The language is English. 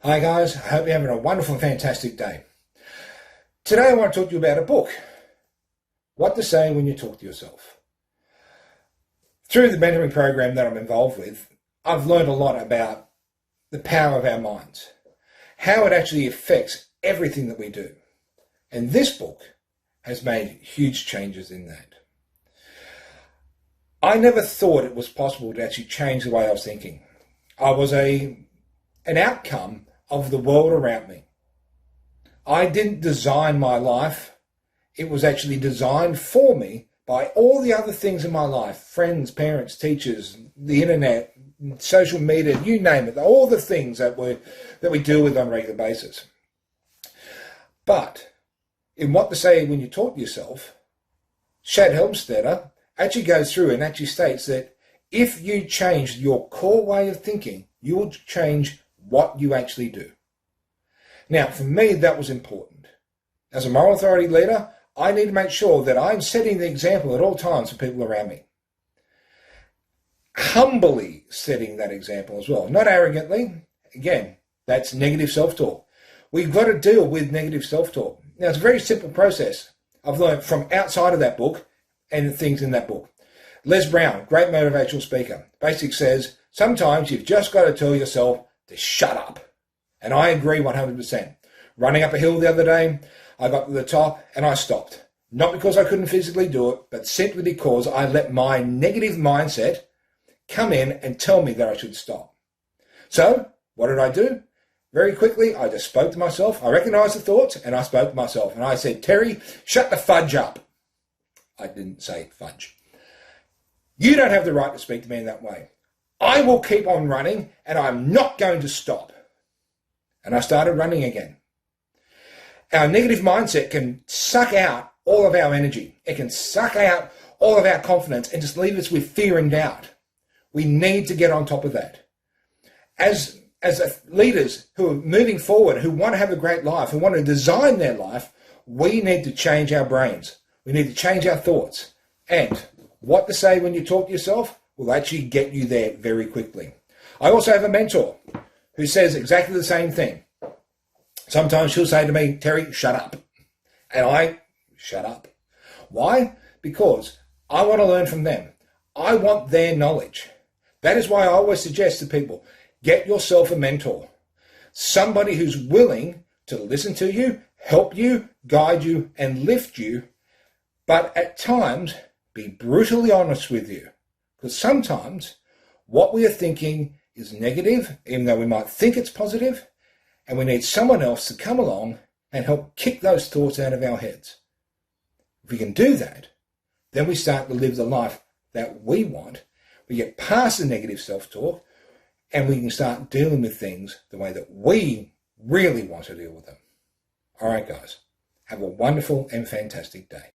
Hi guys, I hope you're having a wonderful and fantastic day. Today I want to talk to you about a book, What to Say When You Talk to Yourself. Through the mentoring program that I'm involved with, I've learned a lot about the power of our minds, how it actually affects everything that we do. And this book has made huge changes in that. I never thought it was possible to actually change the way I was thinking. I was an outcome of the world around me. I didn't design my life. It was actually designed for me by all the other things in my life, friends, parents, teachers, the internet, social media, you name it, all the things that we deal with on a regular basis. But in What to Say When You Talk to Yourself, Shad Helmstetter actually goes through and actually states that if you change your core way of thinking, you will change what you actually do. Now, for me, that was important. As a moral authority leader, I need to make sure that I'm setting the example at all times for people around me. Humbly setting that example as well, not arrogantly. Again, that's negative self-talk. We've got to deal with negative self-talk. Now, it's a very simple process. I've learned from outside of that book and things in that book. Les Brown, great motivational speaker, basically says, sometimes you've just got to tell yourself to shut up. And I agree 100%. Running up a hill the other day, I got to the top and I stopped. Not because I couldn't physically do it, but simply because I let my negative mindset come in and tell me that I should stop. So, what did I do? Very quickly, I just spoke to myself. I recognized the thoughts and I spoke to myself. And I said, Terry, shut the fudge up. I didn't say fudge. You don't have the right to speak to me in that way. I will keep on running and I'm not going to stop. And I started running again. Our negative mindset can suck out all of our energy. It can suck out all of our confidence and just leave us with fear and doubt. We need to get on top of that. As leaders who are moving forward, who want to have a great life, who want to design their life, we need to change our brains. We need to change our thoughts. And what to say when you talk to yourself will actually get you there very quickly. I also have a mentor who says exactly the same thing. Sometimes she'll say to me, Terry, shut up. And I shut up. Why? Because I want to learn from them. I want their knowledge. That is why I always suggest to people, get yourself a mentor. Somebody who's willing to listen to you, help you, guide you, and lift you, but at times be brutally honest with you. Because sometimes what we are thinking is negative, even though we might think it's positive, and we need someone else to come along and help kick those thoughts out of our heads. If we can do that, then we start to live the life that we want. We get past the negative self-talk, and we can start dealing with things the way that we really want to deal with them. All right, guys, have a wonderful and fantastic day.